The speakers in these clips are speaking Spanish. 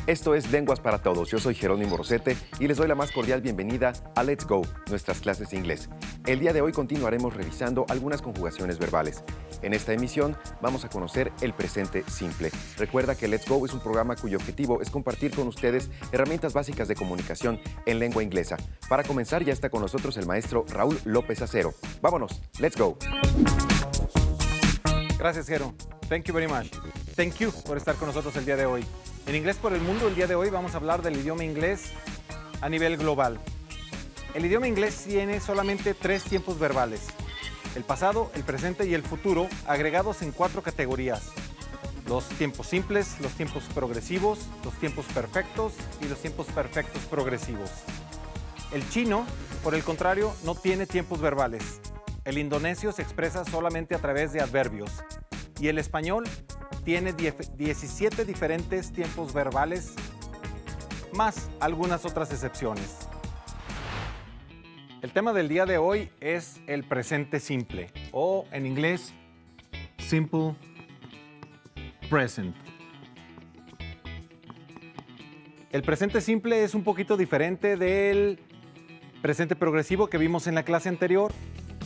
Esto es Lenguas para Todos. Yo soy Jerónimo Rosete y les doy la más cordial bienvenida a Let's Go, nuestras clases de inglés. El día de hoy continuaremos revisando algunas conjugaciones verbales. En esta emisión vamos a conocer el presente simple. Recuerda que Let's Go es un programa cuyo objetivo es compartir con ustedes herramientas básicas de comunicación en lengua inglesa. Para comenzar ya está con nosotros el maestro Raúl López Acero. Vámonos, Let's Go. Gracias, Jero. Thank you very much. Thank you por estar con nosotros el día de hoy. En Inglés por el Mundo, el día de hoy vamos a hablar del idioma inglés a nivel global. El idioma inglés tiene solamente 3 tiempos verbales: el pasado, el presente y el futuro, agregados en 4 categorías: los tiempos simples, los tiempos progresivos, los tiempos perfectos y los tiempos perfectos progresivos. El chino, por el contrario, no tiene tiempos verbales. El indonesio se expresa solamente a través de adverbios. Y el español tiene 17 diferentes tiempos verbales, más algunas otras excepciones. El tema del día de hoy es el presente simple, o en inglés, simple present. El presente simple es un poquito diferente del presente progresivo que vimos en la clase anterior,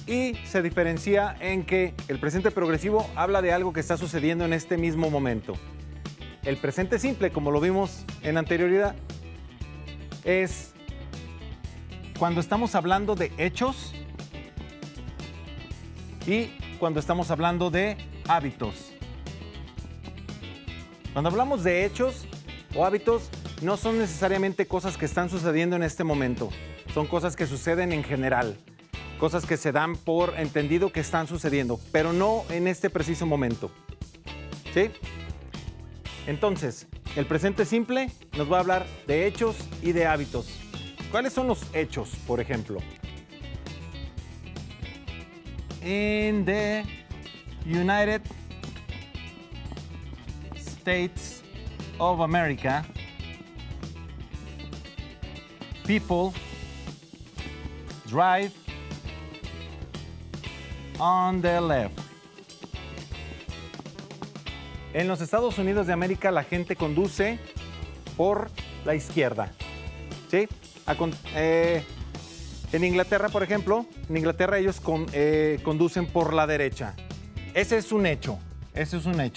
y se diferencia en que el presente progresivo habla de algo que está sucediendo en este mismo momento. El presente simple, como lo vimos en anterioridad, es cuando estamos hablando de hechos y cuando estamos hablando de hábitos. Cuando hablamos de hechos o hábitos, no son necesariamente cosas que están sucediendo en este momento, son cosas que suceden en general. Cosas que se dan por entendido que están sucediendo, pero no en este preciso momento. ¿Sí? Entonces, el presente simple nos va a hablar de hechos y de hábitos. ¿Cuáles son los hechos, por ejemplo? In the United States of America, people drive on the left. En los Estados Unidos de América la gente conduce por la izquierda. ¿Sí? En Inglaterra, por ejemplo, en Inglaterra ellos conducen por la derecha. Ese es un hecho.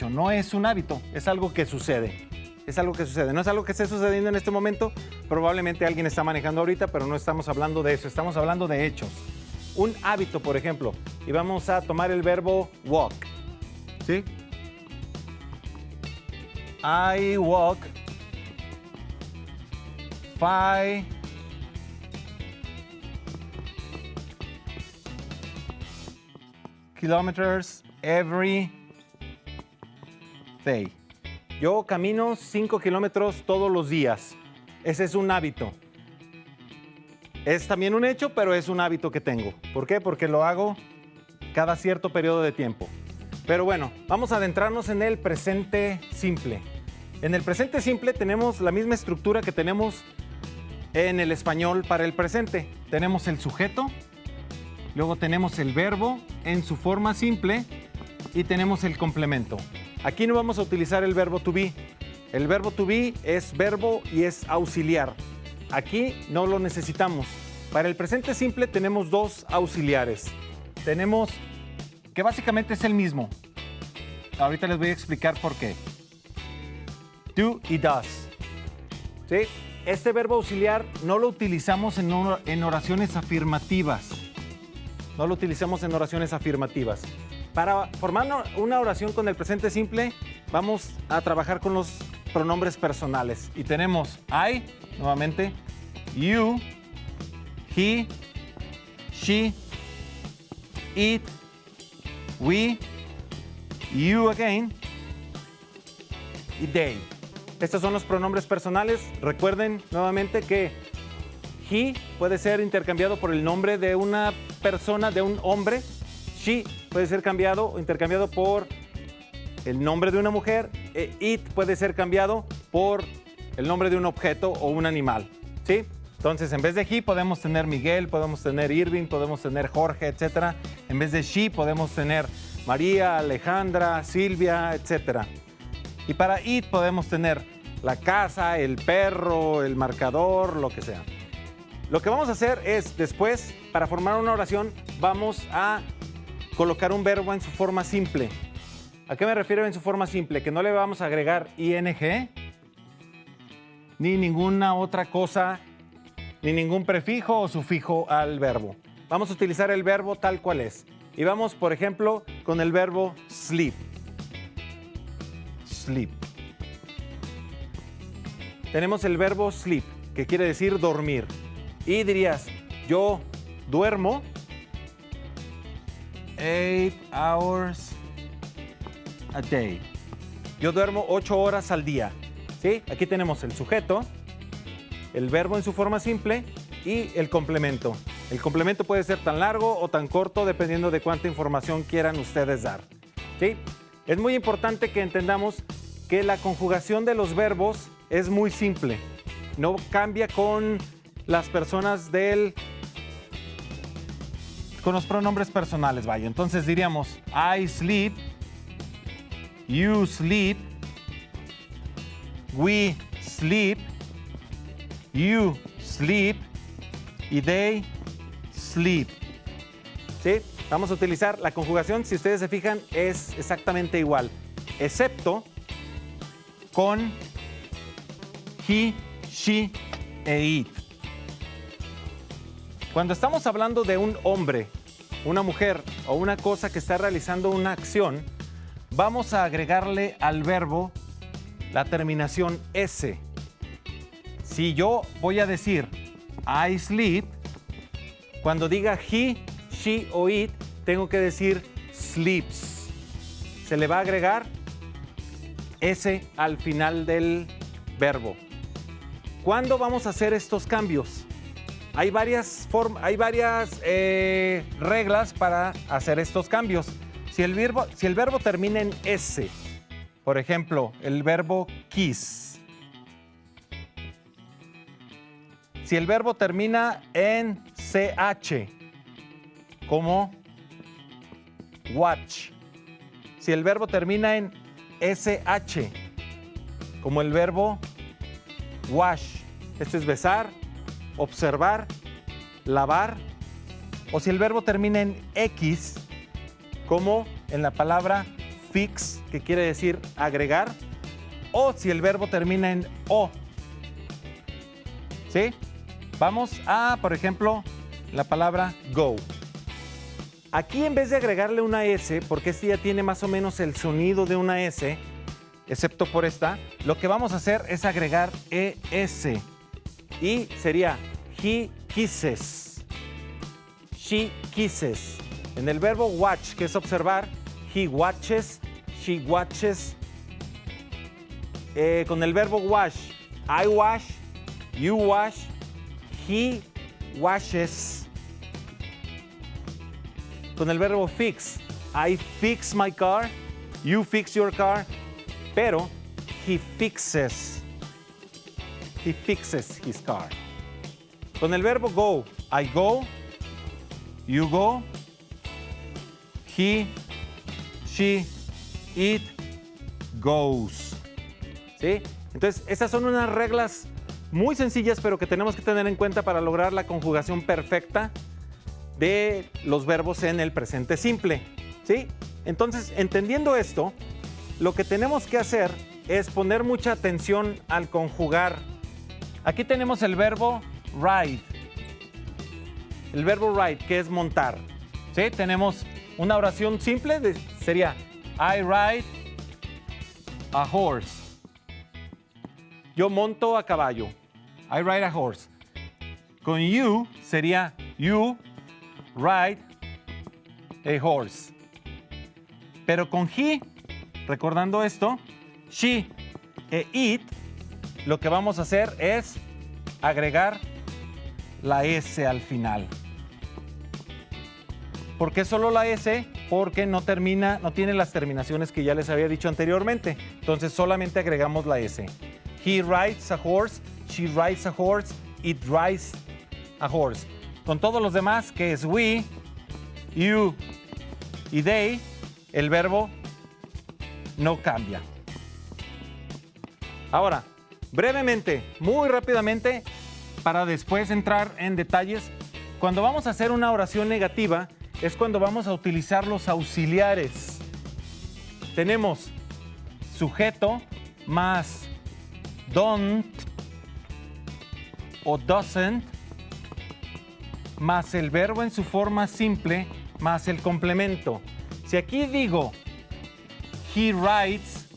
No es un hábito, es algo que sucede. Es algo que sucede. No es algo que esté sucediendo en este momento. Probablemente alguien está manejando ahorita, pero no estamos hablando de eso. Estamos hablando de hechos. Un hábito, por ejemplo, y vamos a tomar el verbo walk. ¿Sí? I walk 5 kilometers every day. Yo camino 5 kilómetros todos los días. Ese es un hábito. Es también un hecho, pero es un hábito que tengo. ¿Por qué? Porque lo hago cada cierto periodo de tiempo. Pero bueno, vamos a adentrarnos en el presente simple. En el presente simple tenemos la misma estructura que tenemos en el español para el presente. Tenemos el sujeto, luego tenemos el verbo en su forma simple y tenemos el complemento. Aquí no vamos a utilizar el verbo to be. El verbo to be es verbo y es auxiliar. Aquí no lo necesitamos. Para el presente simple tenemos 2 auxiliares. Tenemos que básicamente es el mismo. Ahorita les voy a explicar por qué. Do y does. ¿Sí? Este verbo auxiliar no lo utilizamos en oraciones afirmativas. No lo utilizamos en oraciones afirmativas. Para formar una oración con el presente simple, vamos a trabajar con los pronombres personales. Y tenemos I, nuevamente, you, he, she, it, we, you again y they. Estos son los pronombres personales. Recuerden nuevamente que he puede ser intercambiado por el nombre de una persona, de un hombre. She puede ser cambiado o intercambiado por el nombre de una mujer. It puede ser cambiado por el nombre de un objeto o un animal. ¿Sí? Entonces, en vez de he podemos tener Miguel, podemos tener Irving, podemos tener Jorge, etc. En vez de she podemos tener María, Alejandra, Silvia, etc. Y para it podemos tener la casa, el perro, el marcador, lo que sea. Lo que vamos a hacer es, después, para formar una oración, vamos a colocar un verbo en su forma simple. ¿A qué me refiero en su forma simple? Que no le vamos a agregar ing, ni ninguna otra cosa, ni ningún prefijo o sufijo al verbo. Vamos a utilizar el verbo tal cual es. Y vamos, por ejemplo, con el verbo sleep. Sleep. Tenemos el verbo sleep, que quiere decir dormir. Y dirías, yo duermo 8 hours a day. Yo duermo 8 horas al día. ¿Sí? Aquí tenemos el sujeto, el verbo en su forma simple y el complemento. El complemento puede ser tan largo o tan corto dependiendo de cuánta información quieran ustedes dar. ¿Sí? Es muy importante que entendamos que la conjugación de los verbos es muy simple. No cambia con las personas con los pronombres personales, vaya. Entonces diríamos I sleep, you sleep, we sleep, you sleep y they sleep. ¿Sí? Vamos a utilizar la conjugación, si ustedes se fijan, es exactamente igual, excepto con he, she e it. Cuando estamos hablando de un hombre, una mujer o una cosa que está realizando una acción, vamos a agregarle al verbo la terminación S. Si yo voy a decir I sleep, cuando diga he, she o it, tengo que decir sleeps. Se le va a agregar S al final del verbo. ¿Cuándo vamos a hacer estos cambios? Hay varias reglas para hacer estos cambios. Si el verbo termina en S, por ejemplo, el verbo kiss. Si el verbo termina en CH, como watch. Si el verbo termina en SH, como el verbo wash. Esto es besar, observar, lavar. O si el verbo termina en X, como en la palabra fix, que quiere decir agregar. O si el verbo termina en O. ¿Sí? Vamos a, por ejemplo, la palabra go. Aquí, en vez de agregarle una S, porque este ya tiene más o menos el sonido de una S, excepto por esta, lo que vamos a hacer es agregar ES. Y sería he kisses, she kisses. En el verbo watch, que es observar, he watches, she watches. Con el verbo wash, I wash, you wash, he washes. Con el verbo fix, I fix my car, you fix your car, pero he fixes his car. Con el verbo go, I go, you go, he, she, it goes. ¿Sí? Entonces, estas son unas reglas muy sencillas, pero que tenemos que tener en cuenta para lograr la conjugación perfecta de los verbos en el presente simple. ¿Sí? Entonces, entendiendo esto, lo que tenemos que hacer es poner mucha atención al conjugar. Aquí tenemos el verbo ride. El verbo ride, que es montar. ¿Sí? Tenemos una oración simple, sería I ride a horse. Yo monto a caballo. I ride a horse. Con you sería you ride a horse. Pero con he, recordando esto, she e it, lo que vamos a hacer es agregar la S al final. ¿Por qué solo la S? Porque no tiene las terminaciones que ya les había dicho anteriormente. Entonces solamente agregamos la S. He rides a horse, she rides a horse, it rides a horse. Con todos los demás, que es we, you y they, el verbo no cambia. Ahora, Brevemente, muy rápidamente, para después entrar en detalles, cuando vamos a hacer una oración negativa es cuando vamos a utilizar los auxiliares. Tenemos sujeto más don't o doesn't más el verbo en su forma simple más el complemento. Si aquí digo he rides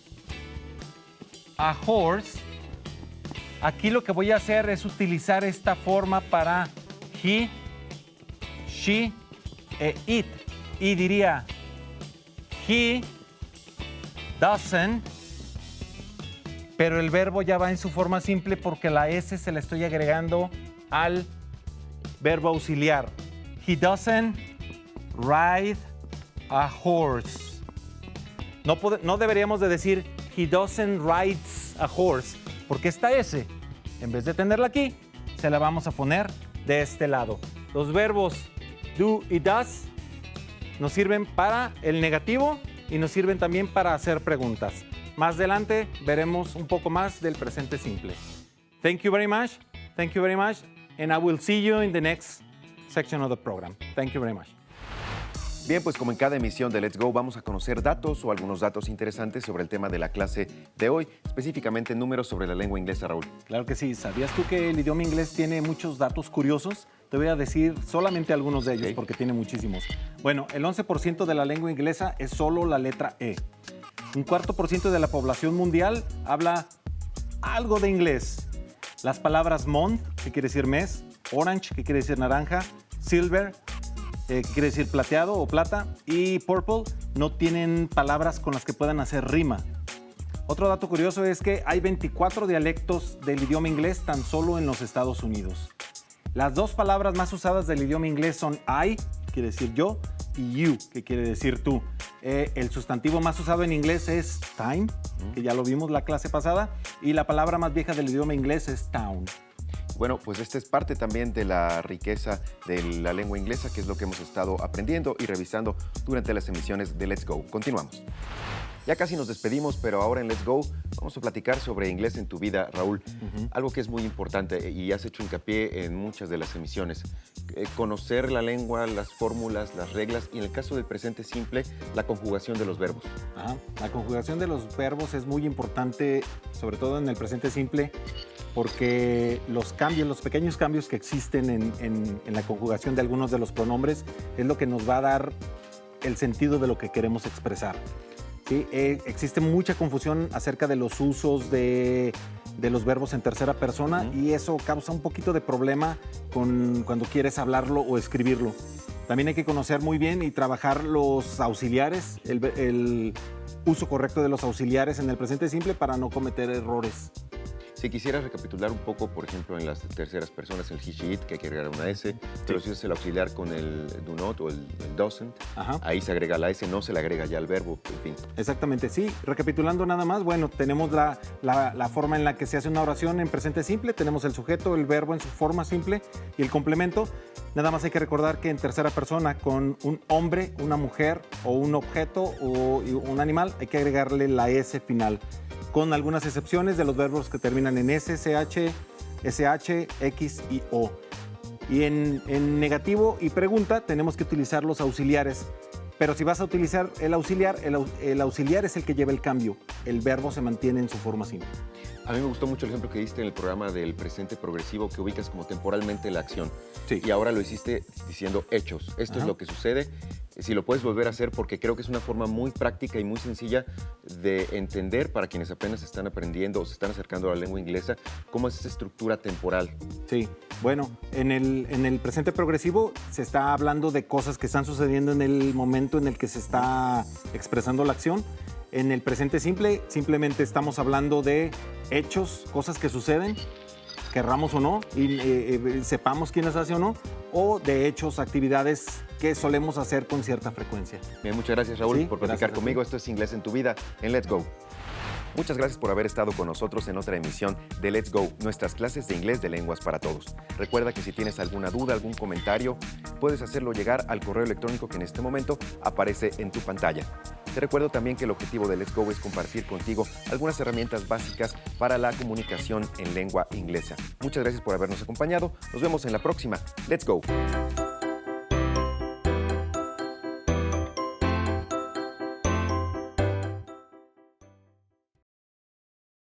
a horse, aquí lo que voy a hacer es utilizar esta forma para he, she e it. Y diría he doesn't, pero el verbo ya va en su forma simple porque la S se la estoy agregando al verbo auxiliar. He doesn't ride a horse. No deberíamos de decir he doesn't rides a horse, porque esta S, en vez de tenerla aquí, se la vamos a poner de este lado. Los verbos do y does nos sirven para el negativo y nos sirven también para hacer preguntas. Más adelante veremos un poco más del presente simple. Thank you very much, and I will see you in the next section of the program. Thank you very much. Bien, pues como en cada emisión de Let's Go vamos a conocer datos o algunos datos interesantes sobre el tema de la clase de hoy, específicamente números sobre la lengua inglesa, Raúl. Claro que sí. ¿Sabías tú que el idioma inglés tiene muchos datos curiosos? Te voy a decir solamente algunos de ellos porque tiene muchísimos. Bueno, el 11% de la lengua inglesa es solo la letra E. Un 4% de la población mundial habla algo de inglés. Las palabras month, que quiere decir mes, orange, que quiere decir naranja, silver, que quiere decir plateado o plata, y purple no tienen palabras con las que puedan hacer rima. Otro dato curioso es que hay 24 dialectos del idioma inglés tan solo en los Estados Unidos. Las dos palabras más usadas del idioma inglés son I, que quiere decir yo, y you, que quiere decir tú. El sustantivo más usado en inglés es time, que ya lo vimos la clase pasada, y la palabra más vieja del idioma inglés es town. Bueno, pues esta es parte también de la riqueza de la lengua inglesa, que es lo que hemos estado aprendiendo y revisando durante las emisiones de Let's Go. Continuamos. Ya casi nos despedimos, pero ahora en Let's Go vamos a platicar sobre inglés en tu vida, Raúl. Algo que es muy importante y has hecho hincapié en muchas de las emisiones. Conocer la lengua, las fórmulas, las reglas y en el caso del presente simple, la conjugación de los verbos. La conjugación de los verbos es muy importante, sobre todo en el presente simple, porque los pequeños cambios que existen en la conjugación de algunos de los pronombres es lo que nos va a dar el sentido de lo que queremos expresar. ¿Sí? Existe mucha confusión acerca de los usos de los verbos en tercera persona y eso causa un poquito de problema cuando quieres hablarlo o escribirlo. También hay que conocer muy bien y trabajar los auxiliares, el uso correcto de los auxiliares en el presente simple para no cometer errores. Si quisieras recapitular un poco, por ejemplo, en las terceras personas, el he, she, it, que hay que agregar una S, pero si usas el auxiliar con el do not o el doesn't, ahí se agrega la S, no se le agrega ya al verbo, en fin. Exactamente, sí. Recapitulando nada más, bueno, tenemos la forma en la que se hace una oración en presente simple, tenemos el sujeto, el verbo en su forma simple y el complemento. Nada más hay que recordar que en tercera persona, con un hombre, una mujer o un objeto o un animal, hay que agregarle la S final, con algunas excepciones de los verbos que terminan en S, CH, SH, X y O. Y en negativo y pregunta tenemos que utilizar los auxiliares. Pero si vas a utilizar el auxiliar es el que lleva el cambio. El verbo se mantiene en su forma simple. A mí me gustó mucho el ejemplo que diste en el programa del presente progresivo, que ubicas como temporalmente la acción. Sí. Y ahora lo hiciste diciendo hechos. Esto es lo que sucede. Si lo puedes volver a hacer, porque creo que es una forma muy práctica y muy sencilla de entender para quienes apenas están aprendiendo o se están acercando a la lengua inglesa, cómo es esa estructura temporal. Sí, bueno, en el presente progresivo se está hablando de cosas que están sucediendo en el momento en el que se está expresando la acción. En el presente simple, simplemente estamos hablando de hechos, cosas que suceden, querramos o no, y sepamos quién las hace o de hechos, actividades que solemos hacer con cierta frecuencia. Bien, muchas gracias, Raúl, por platicar conmigo. Esto es Inglés en tu Vida en Let's Go. Muchas gracias por haber estado con nosotros en otra emisión de Let's Go, nuestras clases de inglés de lenguas para todos. Recuerda que si tienes alguna duda, algún comentario, puedes hacerlo llegar al correo electrónico que en este momento aparece en tu pantalla. Te recuerdo también que el objetivo de Let's Go es compartir contigo algunas herramientas básicas para la comunicación en lengua inglesa. Muchas gracias por habernos acompañado. Nos vemos en la próxima. Let's Go.